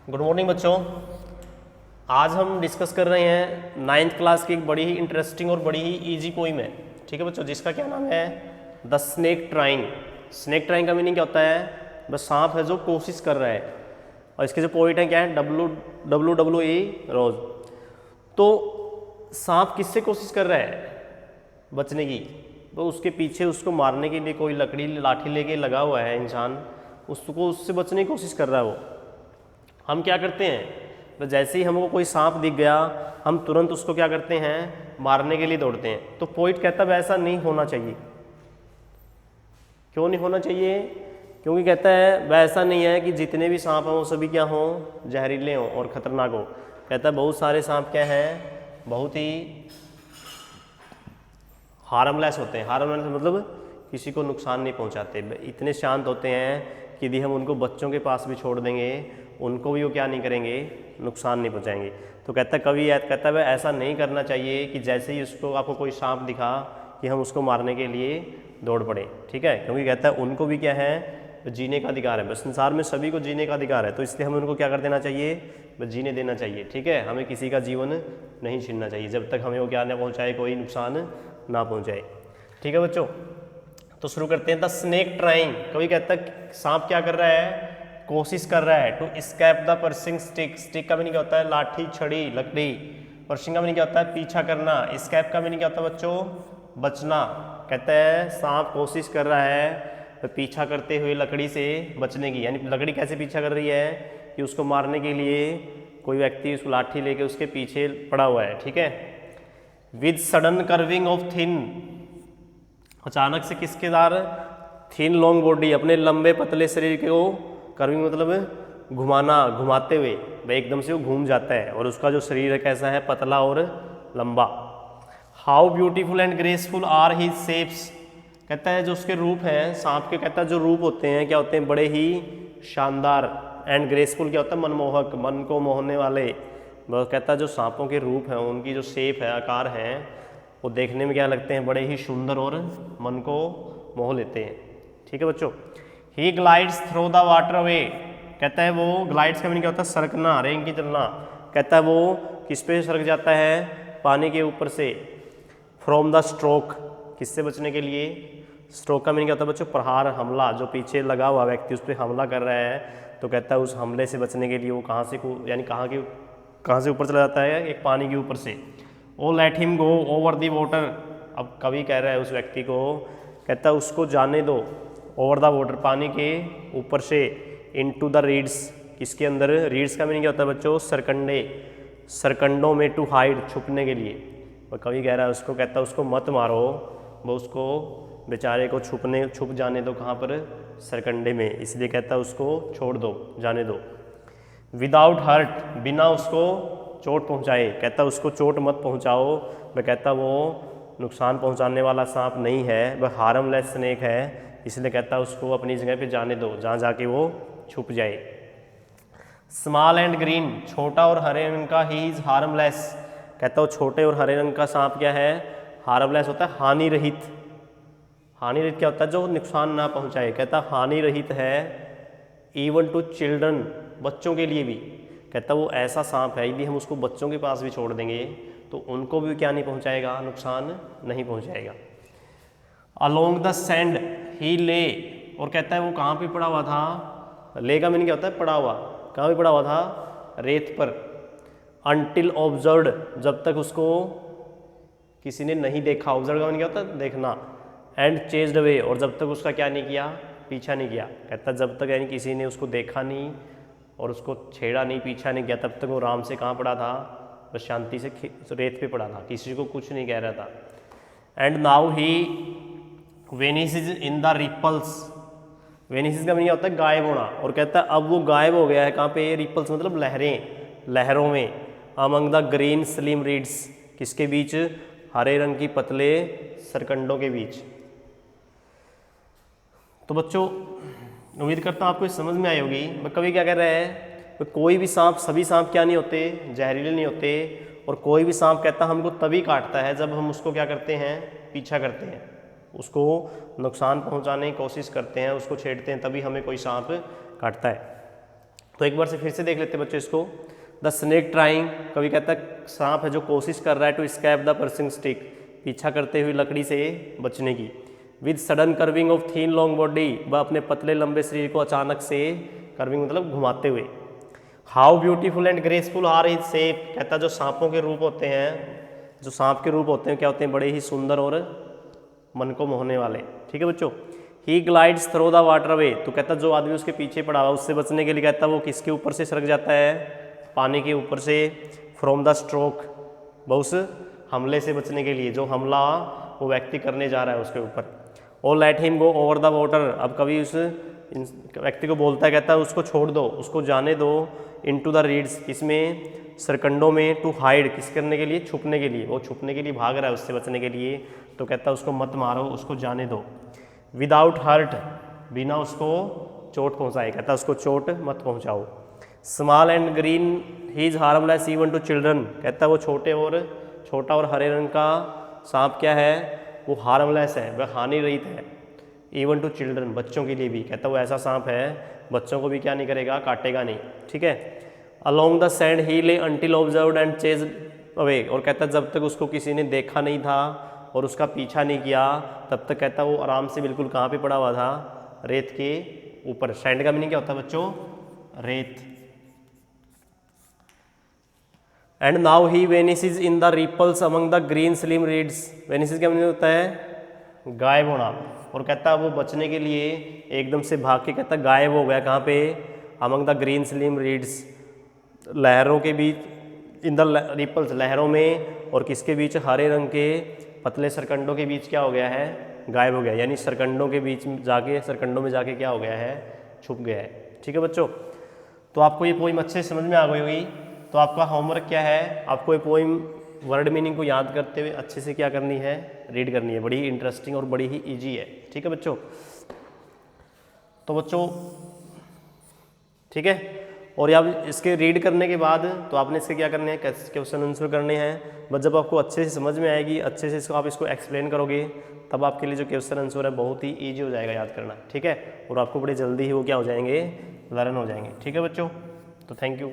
Good morning बच्चों। आज हम डिस्कस कर रहे हैं 9th क्लास की एक बड़ी ही इंटरेस्टिंग और बड़ी ही इजी पोइम है। ठीक है बच्चों, जिसका क्या नाम है the snake trying. Snake trying का मीनिंग क्या होता है? बस सांप है जो कोशिश कर रहा है, और इसके जो पोइट हैं क्या है WWE रोज। तो सांप किससे कोशिश कर रहा है बचने की? तो उसके पीछे उसको मारने के लिए कोई लकड़ी लाठी लेके लगा हुआ है इंसान, उसको उससे बचने की कोशिश कर रहा है वो। हम क्या करते हैं, तो जैसे ही हमको कोई सांप दिख गया हम तुरंत उसको क्या करते हैं, मारने के लिए दौड़ते हैं। तो पोइट कहता है वैसा नहीं होना चाहिए। क्यों नहीं होना चाहिए? क्योंकि कहता है वैसा नहीं है कि जितने भी सांप हों वो सभी क्या हों, जहरीले हों और ख़तरनाक हो। कहता है बहुत सारे सांप क्या हैं, बहुत ही हार्मलेस होते हैं। हार्मलेस मतलब किसी को नुकसान नहीं पहुंचाते, इतने शांत होते हैं कि यदि हम उनको बच्चों के पास भी छोड़ देंगे उनको भी वो क्या नहीं करेंगे, नुकसान नहीं पहुंचाएंगे। तो कहता है कभी कहता है ऐसा नहीं करना चाहिए कि जैसे ही उसको आपको कोई सांप दिखा कि हम उसको मारने के लिए दौड़ पड़े। ठीक है, क्योंकि कहता है उनको भी क्या है, जीने का अधिकार है। बस संसार में सभी को जीने का अधिकार है, तो इसलिए हमें उनको क्या कर देना चाहिए, बस जीने देना चाहिए। ठीक है, हमें किसी का जीवन नहीं छीनना चाहिए जब तक हमें वो क्या ना पहुँचाए, कोई नुकसान ना पहुँचाए। ठीक है बच्चों, तो शुरू करते हैं। द स्नेक ट्राइंग, कभी कहता है सांप क्या कर रहा है, कोशिश कर रहा है to escape the piercing stick. Stick का मीनिंग क्या होता है, लाठी छड़ी लकड़ी। पर्सिंग का मीनिंग क्या होता है, पीछा करना। स्केप का मीनिंग क्या होता है बच्चों, बचना। कहते हैं सांप कोशिश कर रहा है पीछा करते हुए लकड़ी से बचने की। यानी लकड़ी कैसे पीछा कर रही है कि उसको मारने के लिए कोई व्यक्ति उसको लाठी लेके उसके पीछे पड़ा हुआ है। ठीक है, with sudden curving of thin, अचानक से किसके दार, थिन लॉन्ग बॉडी, अपने लंबे पतले शरीर को, कर्विंग मतलब घुमाना, घुमाते हुए भाई एकदम से वो घूम जाता है और उसका जो शरीर है कैसा है, पतला और लंबा। How beautiful and graceful are his shapes, कहता है जो उसके रूप हैं सांप के, कहता है जो रूप होते हैं क्या होते हैं, बड़े ही शानदार। एंड ग्रेसफुल क्या होता है, मनमोहक, मन को मोहने वाले। वो कहता है जो सांपों के रूप हैं उनकी जो शेप है, आकार हैं, वो देखने में क्या लगते हैं, बड़े ही सुंदर और मन को मोह लेते हैं। ठीक है बच्चों, he glides through the water way, कहता है वो ग्लाइड्स का मीनिंग क्या होता है, सरकना, रेंग की चलना। कहता है वो किस पे सरक जाता है, पानी के ऊपर से। फ्रॉम द स्ट्रोक, किससे बचने के लिए, स्ट्रोक का मीनिंग क्या होता है बच्चों, प्रहार, हमला। जो पीछे लगा हुआ व्यक्ति उस पर हमला कर रहा है, तो कहता है उस हमले से बचने के लिए वो कहाँ से यानी कहाँ से ऊपर चला जाता है, एक पानी के ऊपर से। Oh let him go over the water, अब कवि कह रहा है उस व्यक्ति को, कहता है उसको जाने दो, ओवर द वाटर, पानी के ऊपर से, इनटू द रीड्स, किसके अंदर, रीड्स का मीनिंग क्या होता है बच्चों, सरकंडे, सरकंडों में, टू हाइड, छुपने के लिए। और कवि कह रहा है उसको, कहता है उसको मत मारो, वो उसको बेचारे को छुप जाने दो, कहाँ पर, सरकंडे में, इसलिए कहता है उसको छोड़ दो, जाने दो। विदाउट हर्ट, बिना उसको चोट पहुँचाए, कहता है उसको चोट मत पहुँचाओ। वह कहता वो नुकसान पहुँचाने वाला सांप नहीं है, वह हार्मलेस स्नेक है, इसलिए कहता है उसको अपनी जगह पे जाने दो, जहाँ जाके वो छुप जाए। स्मॉल एंड ग्रीन, छोटा और हरे रंग का, ही इज हार्मलेस, कहता वो छोटे और हरे रंग का सांप क्या है, हार्मलेस होता है, हानि रहित। हानि रहित क्या होता है, जो नुकसान ना पहुँचाए। कहता हानि रहित है, इवन टू चिल्ड्रन, बच्चों के लिए भी। कहता वो ऐसा सांप है यदि हम उसको बच्चों के पास भी छोड़ देंगे तो उनको भी क्या नहीं पहुँचाएगा, नुकसान नहीं पहुँचाएगा। अलोंग द सैंड ही ले, और कहता है वो कहाँ पे पड़ा हुआ था, ले का मीनिंग क्या होता है, पड़ा हुआ, कहाँ पे पड़ा हुआ था, रेत पर। अनटिल ऑब्जर्व्ड, जब तक उसको किसी ने नहीं देखा, ऑब्जर्व का मीनिंग क्या होता है, देखना। एंड चेज्ड अवे, और जब तक उसका क्या नहीं किया, पीछा नहीं किया। कहता जब तक यानी किसी ने उसको देखा नहीं और उसको छेड़ा नहीं, पीछा नहीं किया, तब तक वो आराम से कहाँ पड़ा था, बस शांति से रेत पे पड़ा था, किसी को कुछ नहीं कह रहा था। And now he vanishes in the ripples, vanishes का मीनिंग होता है गायब होना, और कहता है अब वो गायब हो गया है, कहाँ पे, रिपल्स मतलब लहरें, लहरों में। Among the green slim reads, किसके बीच, हरे रंग की पतले सरकंडों के बीच। तो बच्चों उम्मीद करता हूँ आपको समझ में आई होगी। मैं कभी क्या कह रहा है, कोई भी सांप, सभी सांप क्या नहीं होते, जहरीले नहीं होते, और कोई भी सांप कहता हमको तभी काटता है जब हम उसको क्या करते हैं, पीछा करते हैं, उसको नुकसान पहुंचाने की कोशिश करते हैं, उसको छेड़ते हैं, तभी हमें कोई सांप काटता है। तो एक बार से फिर से देख लेते हैं बच्चों इसको। द स्नेक ट्राइंग, कभी कहता है सांप है जो कोशिश कर रहा है टू स्कैप द पर्सिंग स्टिक, पीछा करते हुए लकड़ी से बचने की। With sudden curving of thin long body, वह अपने पतले लंबे शरीर को अचानक से, कर्विंग मतलब घुमाते हुए। How beautiful and graceful are his shape, कहता जो सांपों के रूप होते हैं, जो सांप के रूप होते हैं क्या होते हैं, बड़े ही सुंदर और मन को मोहने वाले। ठीक है बच्चों। He glides through the water away, तो कहता जो आदमी उसके पीछे पड़ा हुआ उससे बचने के लिए कहता वो किसके ऊपर से सरक जाता है, पानी के ऊपर से। फ्रॉम द स्ट्रोक, वो उस हमले से बचने के लिए, जो हमला वो व्यक्ति करने जा रहा है उसके ऊपर। और late him go over the water, अब कभी उस व्यक्ति को बोलता है, कहता है उसको छोड़ दो, उसको जाने दो। इनटू द रीड्स, इसमें सरकंडों में। टू हाइड, किस करने के लिए, छुपने के लिए, वो छुपने के लिए भाग रहा है उससे बचने के लिए। तो कहता है उसको मत मारो, उसको जाने दो। विदाउट हर्ट, बिना उसको चोट पहुंचाए, कहता है उसको चोट मत पहुंचाओ। Small and green he is harmless even to children, कहता है वो छोटा और हरे रंग का सांप क्या है, वो हार्मलेस है, वह हानि रहित है। इवन टू चिल्ड्रन, बच्चों के लिए भी, कहता है वो ऐसा सांप है बच्चों को भी क्या नहीं करेगा, काटेगा नहीं। ठीक है। अलोंग द सैंड ही ले until observed and chase away, और कहता है जब तक उसको किसी ने देखा नहीं था और उसका पीछा नहीं किया तब तक कहता वो आराम से बिल्कुल कहाँ पे पड़ा हुआ था, रेत के ऊपर। सैंड का मीनिंग क्या होता है बच्चों, रेत। And now he vanishes in the ripples among the green slim reeds, vanishes क्या मीनिंग होता है, गायब होना। और कहता है वो बचने के लिए एकदम से भाग के कहता गायब हो गया, कहाँ पे, among the green slim reads, लहरों के बीच, इन द रिपल्स, लहरों में, और किसके बीच, हरे रंग के पतले सरकंडों के बीच क्या हो गया है, गायब हो गया, यानी सरकंडों के बीच जाके, सरकंडों में जाके क्या हो गया है, छुप गया है। ठीक है बच्चों। तो आपको ये पोइम अच्छे से समझ में आ गई होगी। तो आपका होमवर्क क्या है, आपको ये पोइम वर्ड मीनिंग को याद करते हुए अच्छे से क्या करनी है, रीड करनी है। बड़ी ही इंटरेस्टिंग और बड़ी ही ईजी है। ठीक है बच्चों। तो बच्चों ठीक है, और अब इसके रीड करने के बाद तो आपने इसके क्या करने हैं, क्वेश्चन आंसर करने हैं। बस जब आपको अच्छे से समझ में आएगी, अच्छे से इसको आप इसको एक्सप्लेन करोगे, तब आपके लिए जो क्वेश्चन आंसर है बहुत ही ईजी हो जाएगा याद करना। ठीक है। और आपको बड़ी जल्दी ही वो क्या हो जाएंगे, लर्न हो जाएंगे। ठीक है बच्चों। तो थैंक यू।